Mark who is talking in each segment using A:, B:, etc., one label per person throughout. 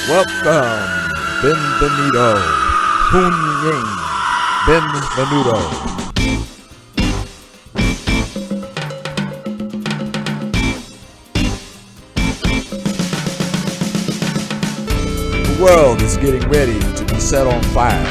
A: Welcome, benvenido, Hunying, benvenuto. The world is getting ready to be set on fire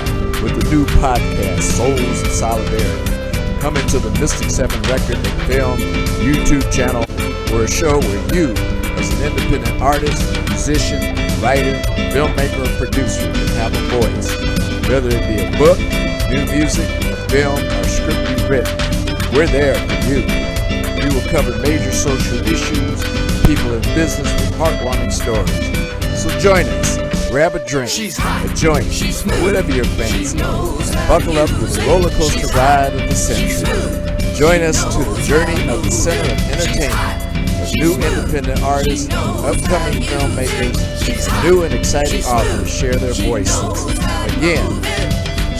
A: with the new podcast, Souls of Solidarity, coming to the Mystic 7 Record and Film YouTube channel. We're a show where you, as an independent artist, musician, writer, filmmaker, or producer, can have a voice. Whether it be a book, new music, a film, or script you've written, we're there for you. We will cover major social issues, people in business with heartwarming stories. So join us. Grab a drink, a joint, whatever your fancy, and buckle up with the roller coaster ride of the century. Join us to the journey of the center of entertainment, as new independent artists, upcoming filmmakers, new and exciting authors share their voices. Again,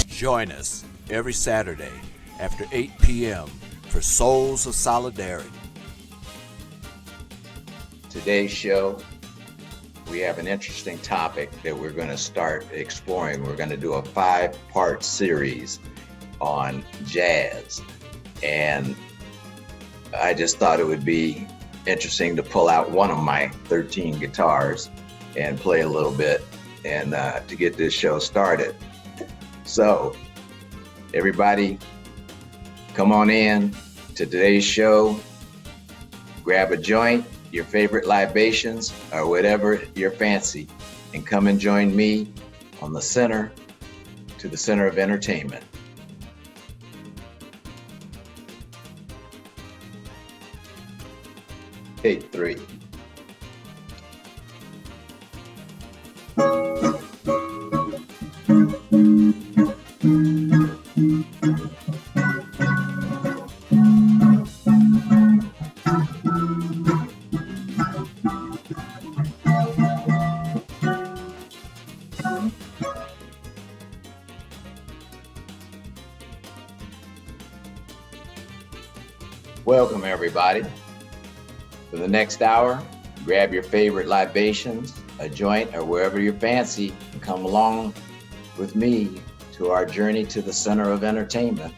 A: join us every Saturday after 8 p.m. for Souls of Solidarity.
B: Today's show, we have an interesting topic that we're going to start exploring. We're going to do a 5-part series on jazz. And I just thought it would be interesting to pull out one of my 13 guitars and play a little bit and to get this show started. So everybody, come on in to today's show, grab a joint, your favorite libations, or whatever your fancy, and come and join me on the center of entertainment. Take 3. Welcome everybody. For the next hour, grab your favorite libations, a joint, or wherever you're fancy, and come along with me to our journey to the center of entertainment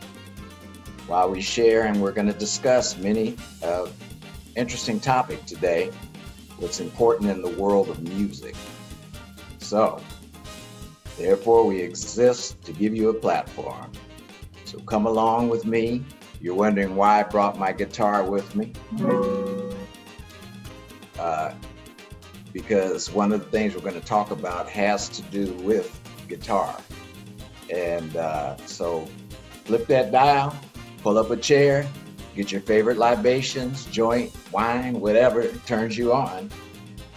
B: while we share, and we're going to discuss many interesting topics today, what's important in the world of music. So, therefore, we exist to give you a platform. So come along with me. You're wondering why I brought my guitar with me? Because one of the things we're going to talk about has to do with guitar. And so flip that dial, pull up a chair, get your favorite libations, joint, wine, whatever turns you on,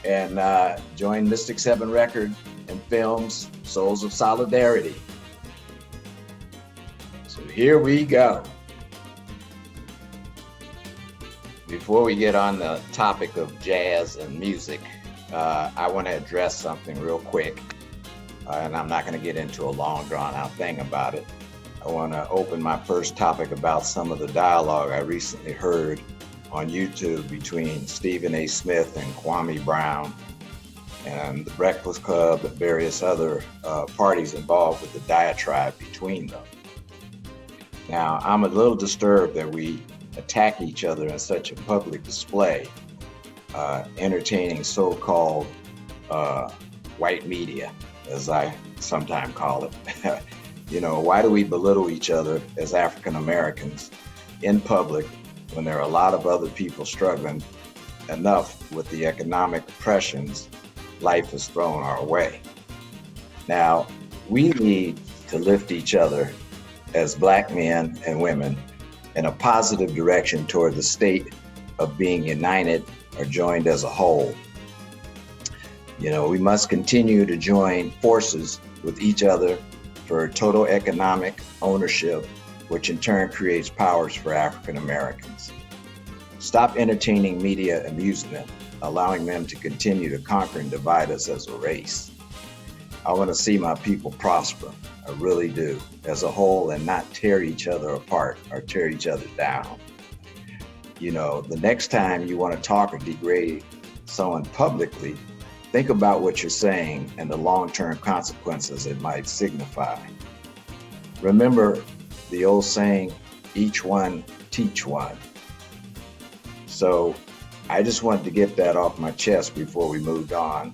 B: and join Mystic 7 Record and Film's Souls of Solidarity. So here we go. Before we get on the topic of jazz and music, I want to address something real quick, and I'm not going to get into a long drawn-out thing about it. I want to open my first topic about some of the dialogue I recently heard on YouTube between Stephen A. Smith and Kwame Brown and the Breakfast Club and various other parties involved with the diatribe between them. Now, I'm a little disturbed that we attack each other in such a public display, entertaining so-called white media, as I sometimes call it. You know, why do we belittle each other as African Americans in public when there are a lot of other people struggling enough with the economic oppressions life has thrown our way? Now, we need to lift each other as Black men and women in a positive direction toward the state of being united or joined as a whole. You know, we must continue to join forces with each other for total economic ownership, which in turn creates powers for African Americans. Stop entertaining media amusement, allowing them to continue to conquer and divide us as a race. I want to see my people prosper. I really do, as a whole, and not tear each other apart or tear each other down. You know, the next time you want to talk or degrade someone publicly, think about what you're saying and the long-term consequences it might signify. Remember the old saying, each one teach one. So I just wanted to get that off my chest before we moved on,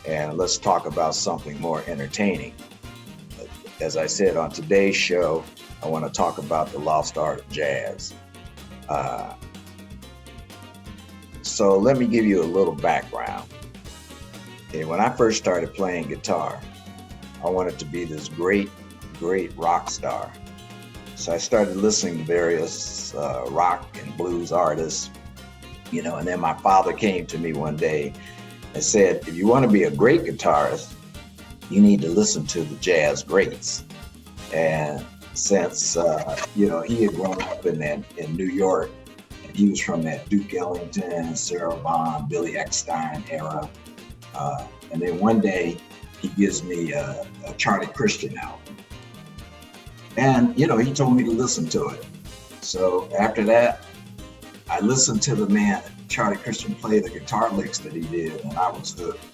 B: and let's talk about something more entertaining. As I said on today's show, I want to talk about the lost art of jazz. So let me give you a little background. Okay, when I first started playing guitar, I wanted to be this great rock star. So I started listening to various rock and blues artists, and then my father came to me one day and said, if you want to be a great guitarist, you need to listen to the jazz greats. And since, he had grown up in New York, and he was from that Duke Ellington, Sarah Vaughan, Billy Eckstine era. And then one day he gives me a Charlie Christian album. And, he told me to listen to it. So after that, I listened to the man, Charlie Christian, play the guitar licks that he did, and I was hooked.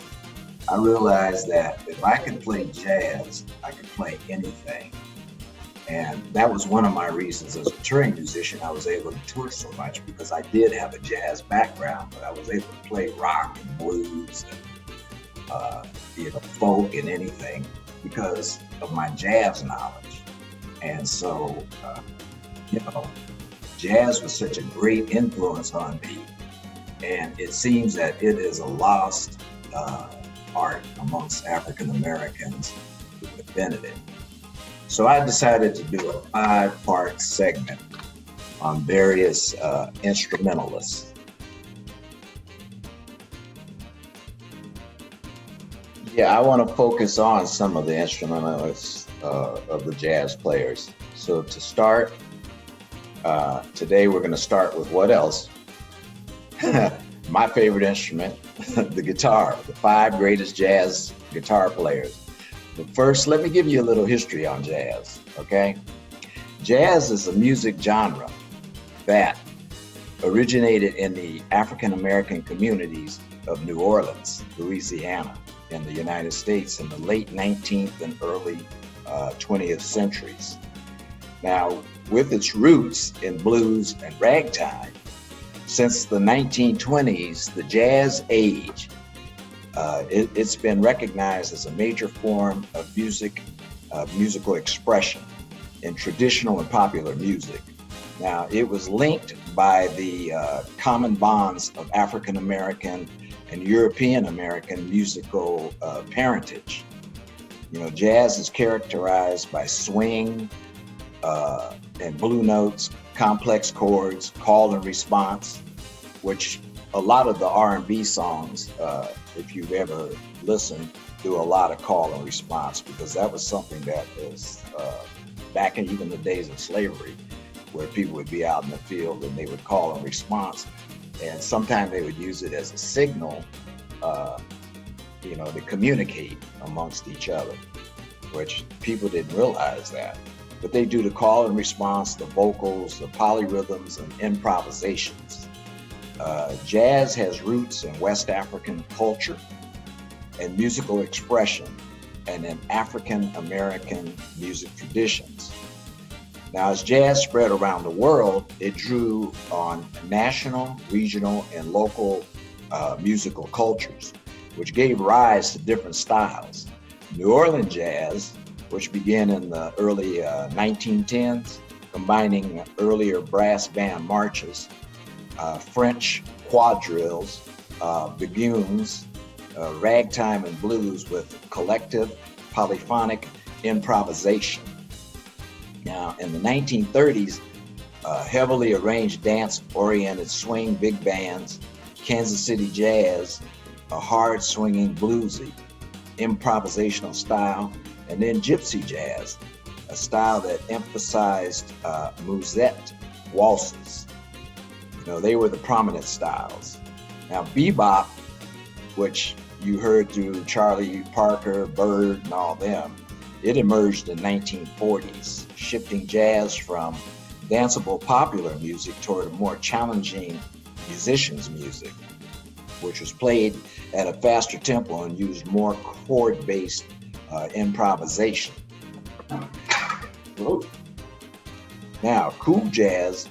B: I realized that if I could play jazz, I could play anything. And that was one of my reasons as a touring musician, I was able to tour so much, because I did have a jazz background, but I was able to play rock and blues and folk and anything because of my jazz knowledge. And so, jazz was such a great influence on me. And it seems that it is a lost art amongst African Americans who invented it. So I decided to do a 5-part segment on various instrumentalists. Yeah, I want to focus on some of the instrumentalists of the jazz players. So to start, today we're going to start with what else? My favorite instrument, the guitar, the 5 greatest jazz guitar players. But first, let me give you a little history on jazz, okay? Jazz is a music genre that originated in the African American communities of New Orleans, Louisiana, in the United States in the late 19th and early 20th centuries. Now, with its roots in blues and ragtime, since the 1920s, the jazz age, it's been recognized as a major form of musical expression in traditional and popular music. Now, it was linked by the common bonds of African American and European American musical parentage. Jazz is characterized by swing and blue notes, complex chords, call and response, which a lot of the R&B songs, if you've ever listened, do a lot of call and response, because that was something that was back in even the days of slavery, where people would be out in the field and they would call and response, and sometimes they would use it as a signal, to communicate amongst each other, which people didn't realize that. But they do the call and response, the vocals, the polyrhythms, and improvisations. Jazz has roots in West African culture and musical expression and in African American music traditions. Now, as jazz spread around the world, it drew on national, regional, and local musical cultures, which gave rise to different styles. New Orleans jazz, which began in the early 1910s, combining earlier brass band marches, French quadrilles, biguines, ragtime and blues with collective polyphonic improvisation. Now, in the 1930s, heavily arranged dance-oriented swing big bands, Kansas City jazz, a hard swinging bluesy improvisational style, and then gypsy jazz, a style that emphasized musette waltzes. They were the prominent styles. Now, bebop, which you heard through Charlie Parker, Bird, and all them, it emerged in the 1940s, shifting jazz from danceable popular music toward a more challenging musician's music. which was played at a faster tempo and used more chord-based improvisation. Now, cool jazz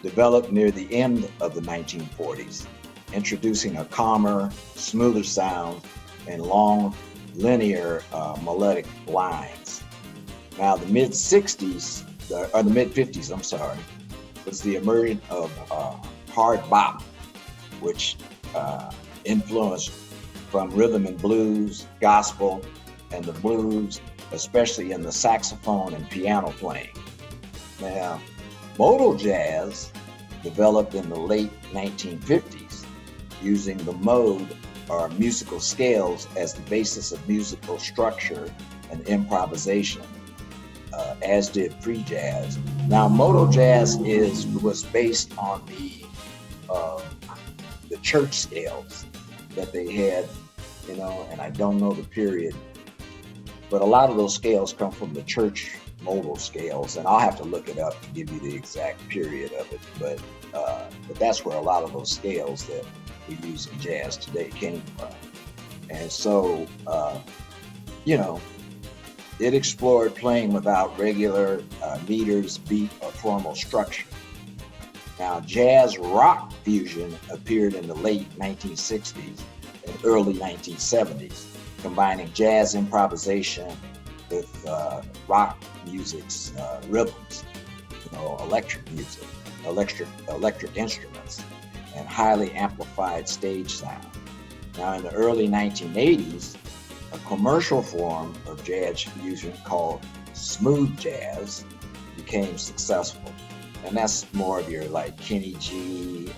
B: developed near the end of the 1940s, introducing a calmer, smoother sound and long, linear melodic lines. Now, the mid-50s, was the emergence of hard bop, which influenced from rhythm and blues, gospel, and the blues, especially in the saxophone and piano playing. Now, modal jazz developed in the late 1950s, using the mode or musical scales as the basis of musical structure and improvisation, as did free jazz. Now, modal jazz was based on the church scales that they had, and I don't know the period, but a lot of those scales come from the church modal scales, and I'll have to look it up to give you the exact period of it, but that's where a lot of those scales that we use in jazz today came from. And so, it explored playing without regular meters, beat, or formal structure. Now, jazz rock fusion appeared in the late 1960s and early 1970s, combining jazz improvisation with rock music's rhythms, electric music, electric instruments, and highly amplified stage sound. Now, in the early 1980s, a commercial form of jazz fusion called smooth jazz became successful. And that's more of your like Kenny G.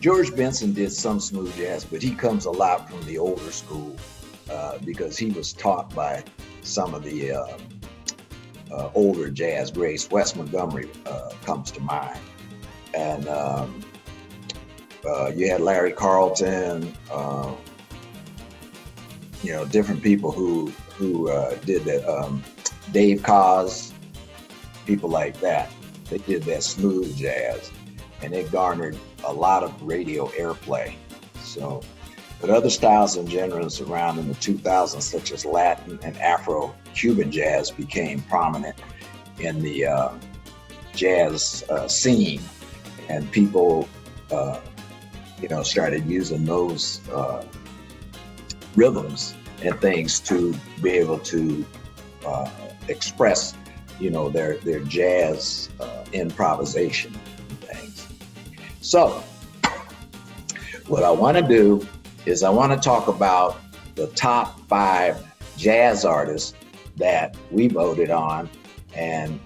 B: George Benson did some smooth jazz, but he comes a lot from the older school because he was taught by some of the older jazz greats. Wes Montgomery comes to mind. And you had Larry Carlton, different people who did that. Dave Koz, people like that. They did that smooth jazz, and it garnered a lot of radio airplay. So, but other styles and genres around in the 2000s, such as Latin and Afro-Cuban jazz, became prominent in the jazz scene, and people, started using those rhythms and things to be able to express, their jazz improvisation and things. So, what I want to do is I want to talk about the top 5 jazz artists that we voted on, and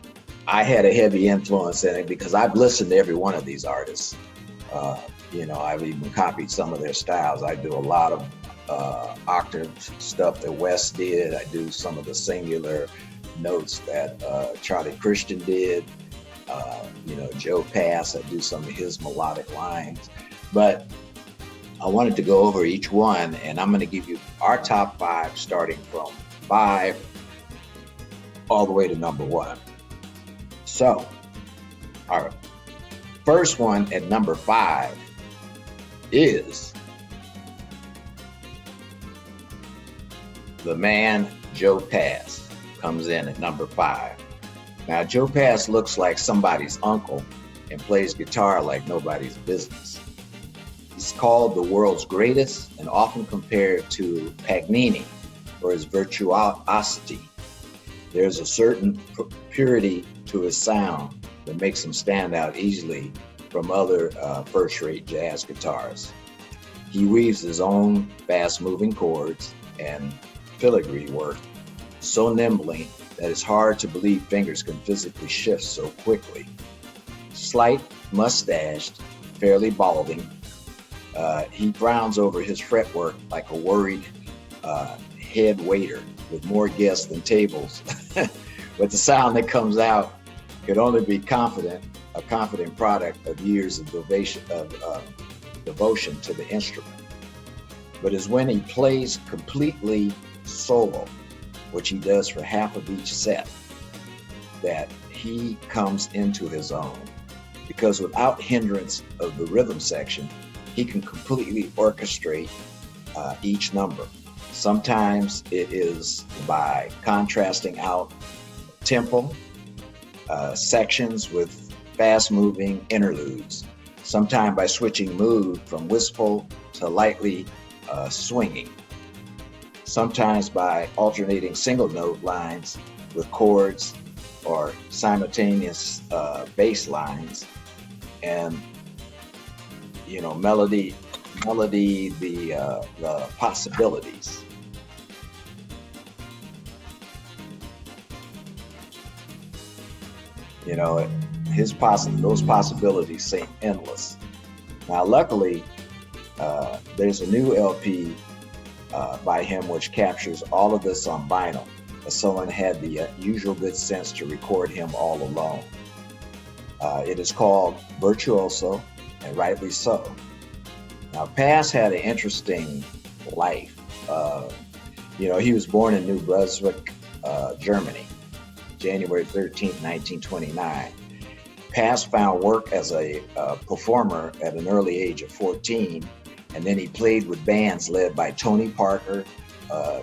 B: I had a heavy influence in it because I've listened to every one of these artists. I've even copied some of their styles. I do a lot of octave stuff that Wes did. I do some of the singular notes that Charlie Christian did. Joe Pass, I do some of his melodic lines. But I wanted to go over each one, and I'm going to give you our top 5, starting from 5 all the way to number 1. So, our first one at number 5 is the man Joe Pass. Comes in at number 5. Now, Joe Pass looks like somebody's uncle and plays guitar like nobody's business. He's called the world's greatest and often compared to Paganini for his virtuosity. There's a certain purity to his sound that makes him stand out easily from other first-rate jazz guitarists. He weaves his own fast-moving chords and filigree work so nimbly that it's hard to believe fingers can physically shift so quickly. Slight, mustached, fairly balding, he frowns over his fretwork like a worried head waiter with more guests than tables. But the sound that comes out could only be a confident product of years of devotion to the instrument. But it's when he plays completely solo, which he does for half of each set, that he comes into his own. Because without hindrance of the rhythm section, he can completely orchestrate each number. Sometimes it is by contrasting out tempo sections with fast-moving interludes. Sometimes by switching mood from wistful to lightly swinging. Sometimes by alternating single note lines with chords or simultaneous bass lines, and melody, the possibilities. Those possibilities seem endless. Now, luckily, there's a new LP by him which captures all of this on vinyl, as someone had the usual good sense to record him all alone. It is called Virtuoso, and rightly so. Now, Pass had an interesting life. He was born in New Brunswick, Germany, January 13th, 1929. Pass found work as a performer at an early age of 14, and then he played with bands led by Tony Parker,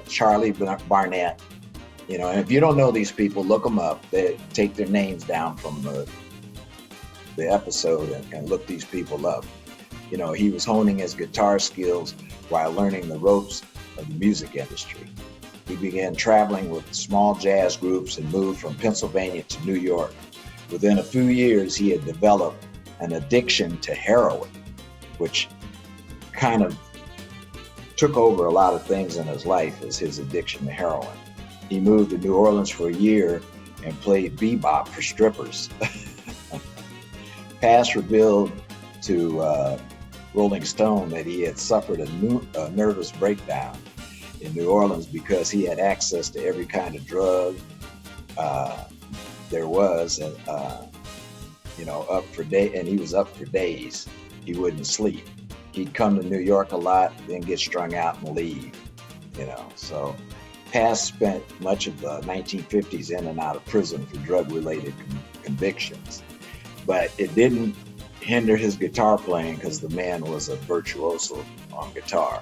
B: Charlie Barnett. And if you don't know these people, look them up. They take their names down from the episode and look these people up. He was honing his guitar skills while learning the ropes of the music industry. He began traveling with small jazz groups and moved from Pennsylvania to New York. Within a few years, he had developed an addiction to heroin, which kind of took over a lot of things in his life as his addiction to heroin. He moved to New Orleans for a year and played bebop for strippers. Pass revealed to Rolling Stone that he had suffered a nervous breakdown in New Orleans because he had access to every kind of drug there was, and he was up for days. He wouldn't sleep. He'd come to New York a lot, then get strung out and leave. So Pass spent much of the 1950s in and out of prison for drug-related convictions, but it didn't hinder his guitar playing because the man was a virtuoso on guitar.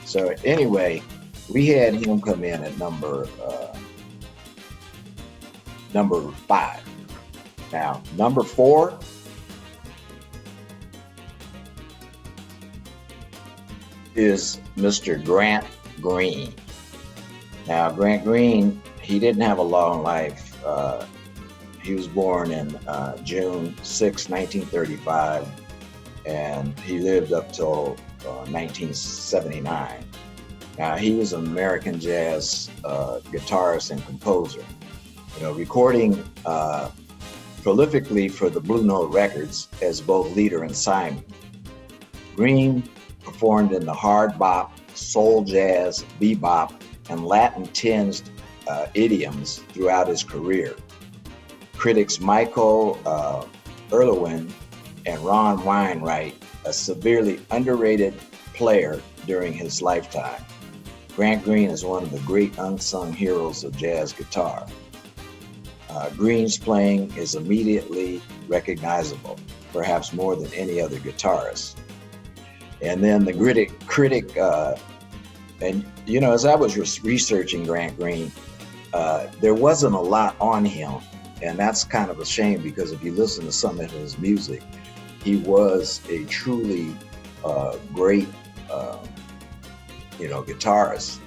B: So anyway, we had him come in at number 5. Now, number 4 is Mr. Grant Green. Now, Grant Green, he didn't have a long life. He was born in June 6, 1935, and he lived up till 1979. Now, he was an American jazz guitarist and composer, recording prolifically for the Blue Note Records as both leader and Simon. Green performed in the hard bop, soul jazz, bebop, and Latin-tinged idioms throughout his career. Critics Michael Erlewine and Ron Wine write a severely underrated player during his lifetime. Grant Green is one of the great unsung heroes of jazz guitar. Green's playing is immediately recognizable, perhaps more than any other guitarist. And then the critic, as I was researching Grant Green, there wasn't a lot on him. And that's kind of a shame, because if you listen to some of his music, he was a truly great, guitarist.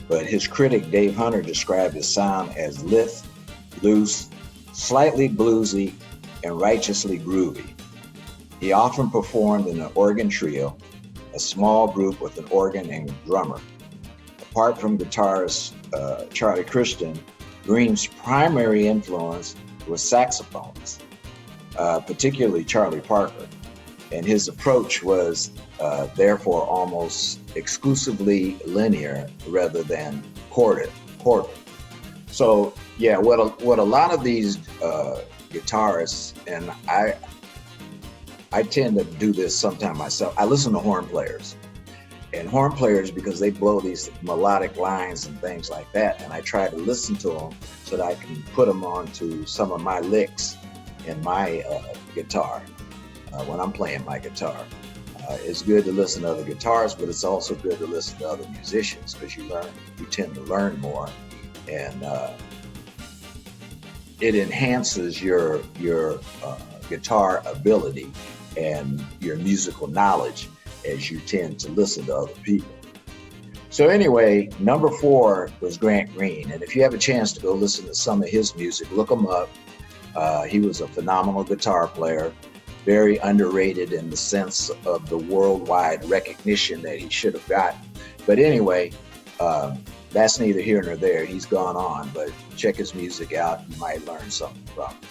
B: But his critic, Dave Hunter, described his sound as lithe, loose, slightly bluesy, and righteously groovy. He often performed in an organ trio, a small group with an organ and drummer. Apart from guitarist Charlie Christian, Green's primary influence was saxophones, particularly Charlie Parker, and his approach was therefore almost exclusively linear rather than chordal. So yeah, what a lot of these guitarists, and I tend to do this sometime myself, I listen to horn players. And horn players, because they blow these melodic lines and things like that, and I try to listen to them so that I can put them onto some of my licks in my guitar when I'm playing my guitar. It's good to listen to other guitarists, but it's also good to listen to other musicians because you tend to learn more, and it enhances your guitar ability and your musical knowledge as you tend to listen to other people. So anyway, number 4 was Grant Green, and if you have a chance to go listen to some of his music, look him up. He was a phenomenal guitar player, very underrated in the sense of the worldwide recognition that he should have gotten. But anyway, that's neither here nor there. He's gone on, but check his music out. You might learn something from it.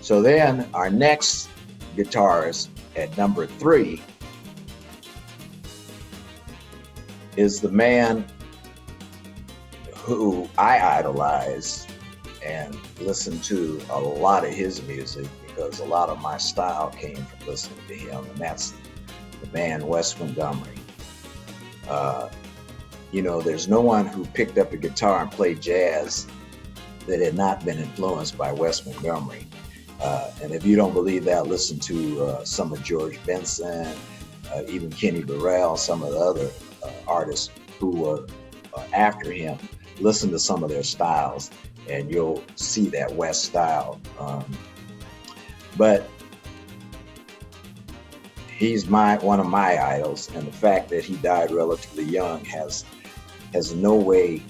B: So then our next guitarist at number 3 is the man who I idolize and listen to a lot of his music because a lot of my style came from listening to him, and that's the man Wes Montgomery. There's no one who picked up a guitar and played jazz that had not been influenced by Wes Montgomery. And if you don't believe that, listen to some of George Benson, even Kenny Burrell, some of the other artists who were after him. Listen to some of their styles and you'll see that Wes style. But he's one of my idols, and the fact that he died relatively young has no way,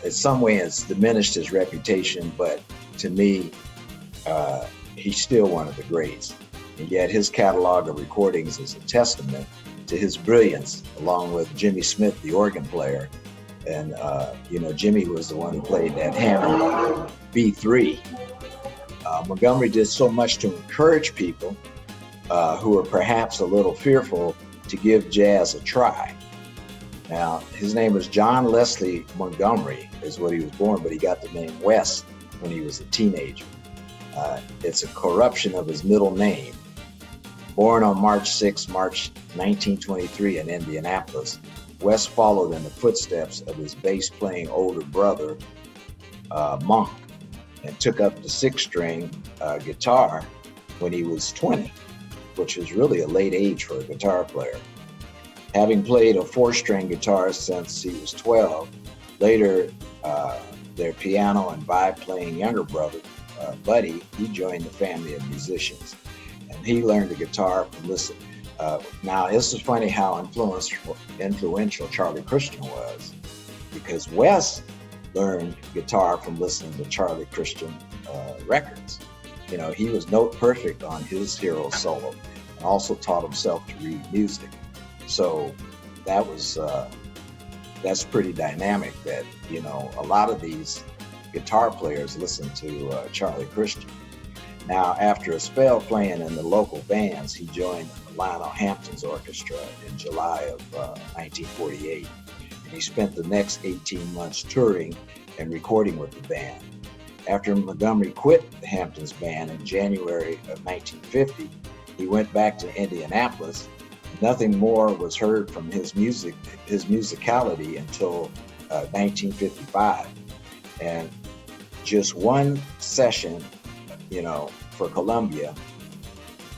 B: in some way it's diminished his reputation, but to me, he's still one of the greats. And yet his catalog of recordings is a testament to his brilliance, along with Jimmy Smith, the organ player. And, Jimmy was the one who played that Hammond B3. Montgomery did so much to encourage people who are perhaps a little fearful to give jazz a try. Now, his name was John Leslie Montgomery, is what he was born, but he got the name Wes when he was a teenager. It's a corruption of his middle name. Born on March 1923 in Indianapolis, Wes followed in the footsteps of his bass-playing older brother, Monk, and took up the 6-string guitar when he was 20, which is really a late age for a guitar player. Having played a 4-string guitar since he was 12, later their piano and vibe-playing younger brother, Buddy, he joined the family of musicians, and he learned the guitar from listening. Now, this is funny how influential Charlie Christian was, because Wes learned guitar from listening to Charlie Christian records. He was note perfect on his hero solo, and also taught himself to read music. So that's pretty dynamic that, a lot of these guitar players listen to Charlie Christian. Now, after a spell playing in the local bands, he joined Lionel Hampton's orchestra in July of 1948. And he spent the next 18 months touring and recording with the band. After Montgomery quit the Hamptons band in January of 1950, he went back to Indianapolis. Nothing more was heard from his musicality until 1955. And just one session, for Columbia.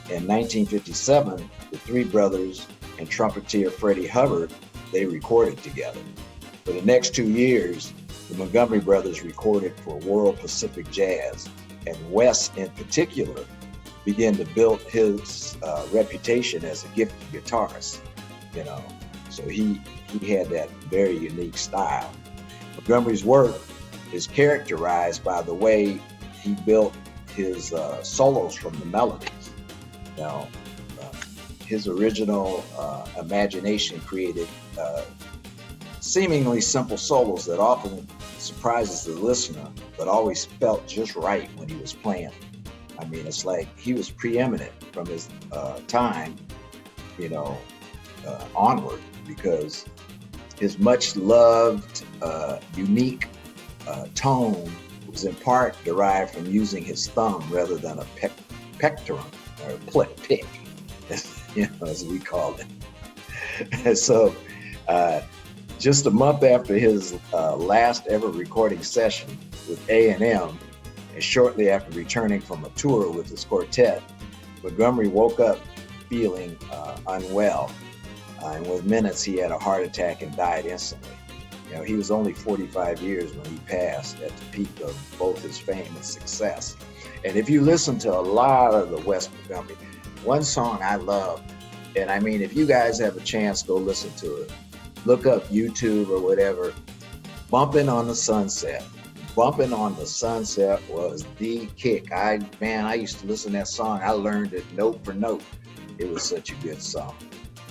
B: In 1957, the three brothers and trumpeter Freddie Hubbard, they recorded together. For the next 2 years, the Montgomery brothers recorded for World Pacific Jazz, and Wes in particular began to build his reputation as a gifted guitarist, So he had that very unique style. Montgomery's work is characterized by the way he built his solos from the melodies. His original imagination created seemingly simple solos that often surprises the listener, but always felt just right when he was playing. I mean, it's like he was preeminent from his time, onward, because his much loved, unique tone was in part derived from using his thumb rather than a pectorum or pick, as we call it. So just a month after his last ever recording session with A&M, and shortly after returning from a tour with his quartet, Montgomery woke up feeling unwell. And within minutes, he had a heart attack and died instantly. He was only 45 years when he passed at the peak of both his fame and success. And if you listen to a lot of the West Montgomery, one song I love, and I mean, if you guys have a chance, go listen to it. Look up YouTube or whatever, Bumping on the Sunset. Bumping on the Sunset was the kick. I used to listen to that song. I learned it note for note. It was such a good song.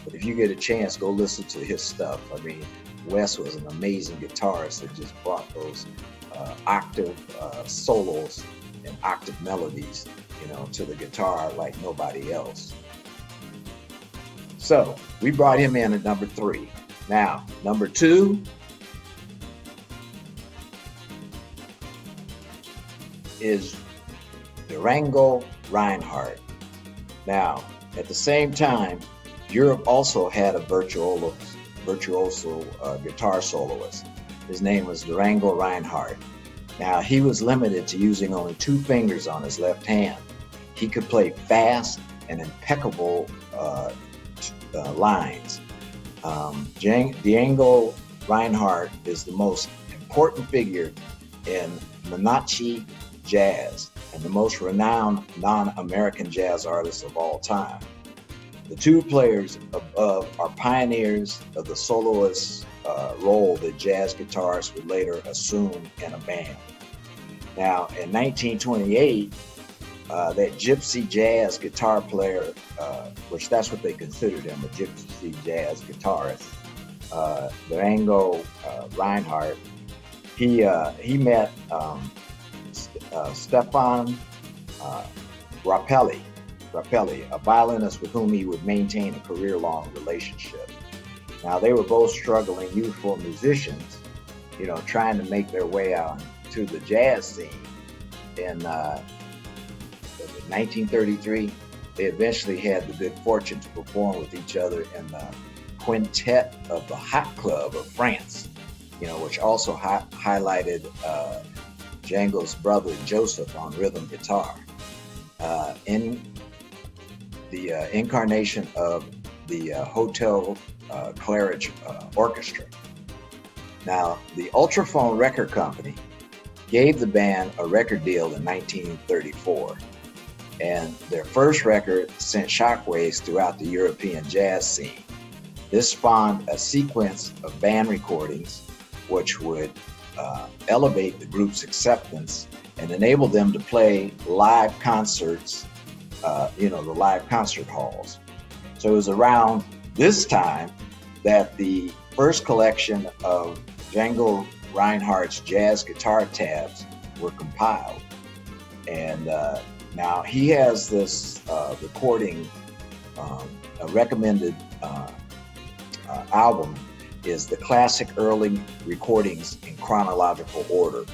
B: But if you get a chance, go listen to his stuff. I mean, Wes was an amazing guitarist that just brought those octave solos and octave melodies, to the guitar like nobody else. So we brought him in at number 3. Now, number 2 is Django Reinhardt. Now, at the same time, Europe also had a virtuoso guitar soloist. His name was Django Reinhardt. Now, he was limited to using only 2 fingers on his left hand. He could play fast and impeccable lines. Django Reinhardt is the most important figure in Monachi jazz and the most renowned non-American jazz artist of all time. The 2 players above are pioneers of the soloist role that jazz guitarists would later assume in a band. Now, in 1928, that gypsy jazz guitar player, which that's what they considered him, a gypsy jazz guitarist, Django Reinhardt, he met Stefan Grappelli, a violinist with whom he would maintain a career-long relationship. Now, they were both struggling youthful musicians, trying to make their way out to the jazz scene. In 1933, they eventually had the good fortune to perform with each other in the quintet of the Hot Club of France, which also highlighted Django's brother Joseph on rhythm guitar. In the incarnation of the Hotel Claridge Orchestra. Now, the Ultraphone Record Company gave the band a record deal in 1934, and their first record sent shockwaves throughout the European jazz scene. This spawned a sequence of band recordings which would elevate the group's acceptance and enable them to play live concerts, the live concert halls. So it was around this time that the first collection of Django Reinhardt's jazz guitar tabs were compiled. And now he has this recording, a recommended album is the classic early recordings in chronological order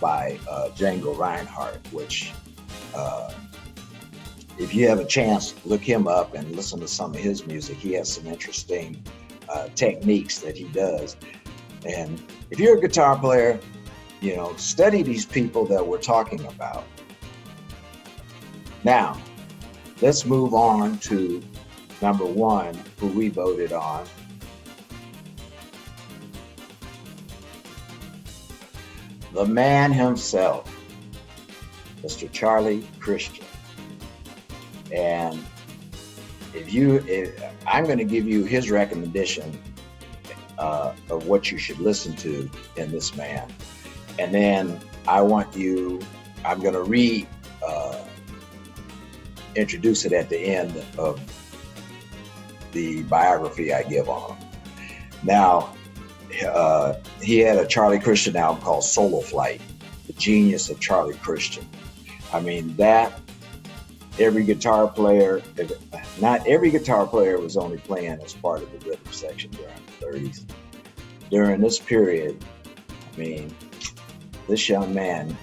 B: by Django Reinhardt, which if you have a chance, look him up and listen to some of his music. He has some interesting techniques that he does. And if you're a guitar player, study these people that we're talking about. Now, let's move on to number 1, who we voted on. The man himself, Mr. Charlie Christian. And I'm going to give you his recommendation of what you should listen to in this man. And then I'm going to introduce it at the end of the biography I give on him. Now, he had a Charlie Christian album called Solo Flight, The Genius of Charlie Christian. I mean, that every guitar player, not every guitar player was only playing as part of the rhythm section during the 30s. During this period, I mean, this young man,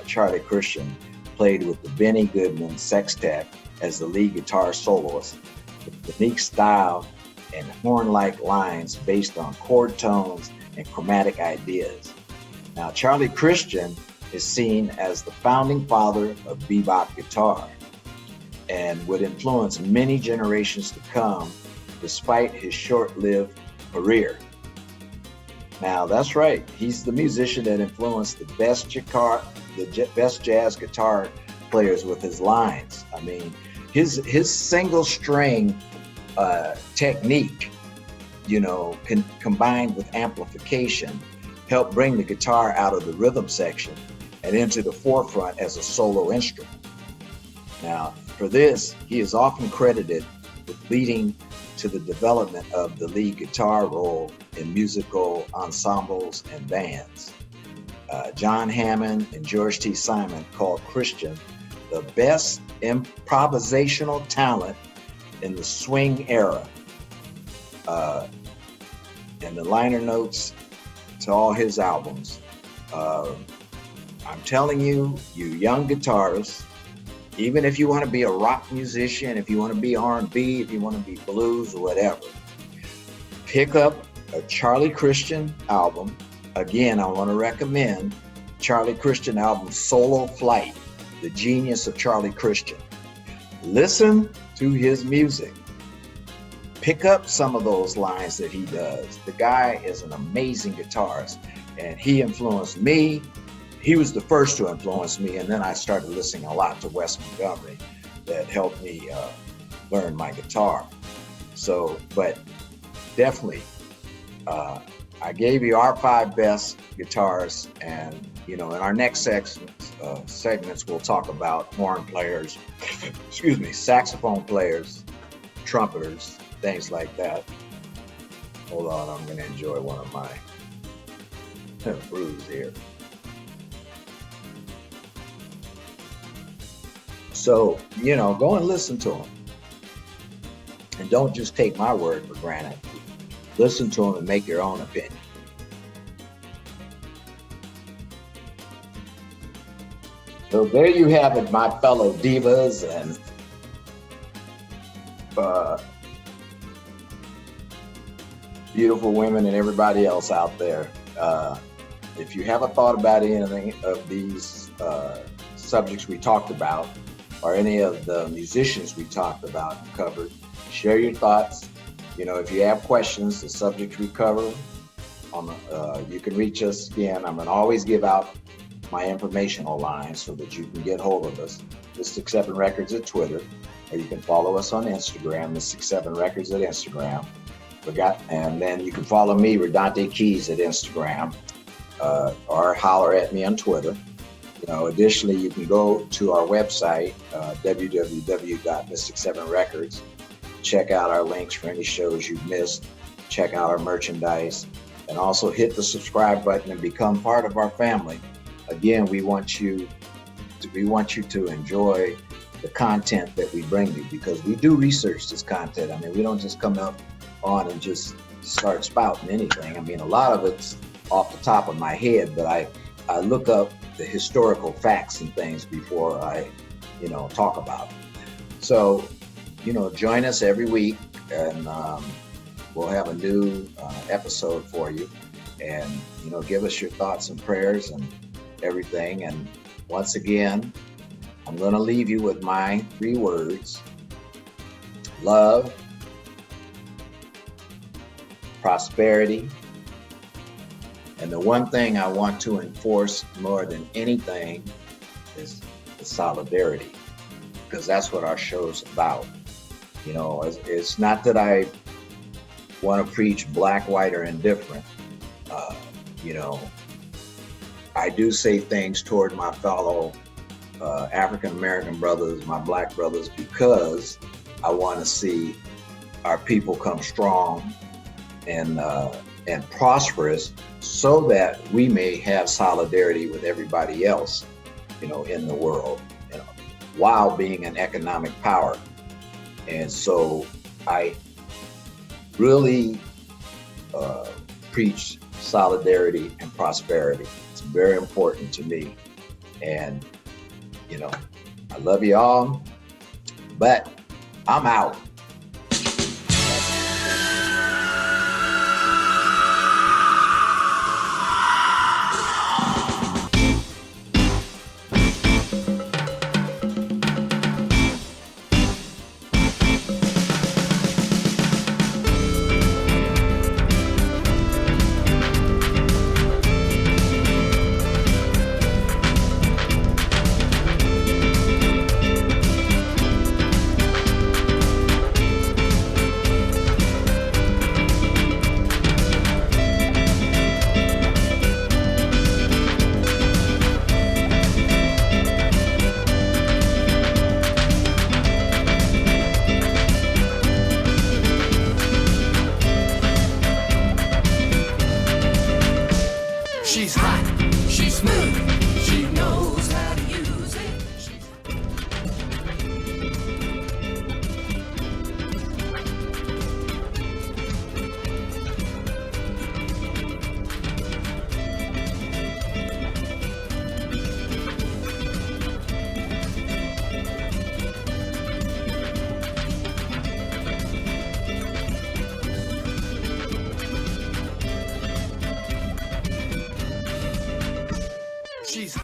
B: Charlie Christian, played with the Benny Goodman Sextet as the lead guitar soloist, with unique style and horn-like lines based on chord tones and chromatic ideas. Now, Charlie Christian is seen as the founding father of bebop guitar. and would influence many generations to come despite his short-lived career. Now, that's right. He's the musician that influenced the best jazz guitar players with his lines. I mean, his single string technique, combined with amplification, helped bring the guitar out of the rhythm section and into the forefront as a solo instrument. Now, for this, he is often credited with leading to the development of the lead guitar role in musical ensembles and bands. John Hammond and George T. Simon called Christian the best improvisational talent in the swing era. And the liner notes to all his albums. I'm telling you, you young guitarists, even if you want to be a rock musician, if you want to be R&B, if you want to be blues or whatever, pick up a Charlie Christian album. Again, I want to recommend Charlie Christian album, Solo Flight, The Genius of Charlie Christian. Listen to his music. Pick up some of those lines that he does. The guy is an amazing guitarist, and he influenced me. He was the first to influence me, and then I started listening a lot to Wes Montgomery that helped me learn my guitar. So, but definitely, I gave you our 5 best guitarists, and in our next segments, we'll talk about horn players, saxophone players, trumpeters, things like that. Hold on, I'm going to enjoy one of my brews here. So, go and listen to them. And don't just take my word for granted. Listen to them and make your own opinion. So there you have it, my fellow divas and beautiful women and everybody else out there. If you haven't thought about anything of these subjects we talked about, or any of the musicians we talked about and covered, share your thoughts. If you have questions, the subjects we cover, you can reach us again. I'm going to always give out my informational line so that you can get hold of us. Mystic 7 Records at Twitter, or you can follow us on Instagram, Mystic 7 Records at Instagram. And then you can follow me, RaDante Keys, at Instagram, or holler at me on Twitter. Additionally, you can go to our website, www.mystic7records. Check out our links for any shows you've missed. Check out our merchandise, and also hit the subscribe button and become part of our family. Again, we want you to enjoy the content that we bring you, because we do research this content. I mean, we don't just come up on and just start spouting anything. I mean, a lot of it's off the top of my head, but I look up the historical facts and things before I, talk about it. So, join us every week, and we'll have a new episode for you. And, give us your thoughts and prayers and everything. And once again, I'm going to leave you with my 3 words: love, prosperity, and the one thing I want to enforce more than anything is the solidarity, because that's what our show's about. It's not that I want to preach black, white, or indifferent. I do say things toward my fellow African-American brothers, my black brothers, because I want to see our people come strong and prosperous, so that we may have solidarity with everybody else, in the world, while being an economic power. And so I really preach solidarity and prosperity. It's very important to me. And, I love you all, but I'm out.
C: She's hot, she's smooth, she knows how to use it. She's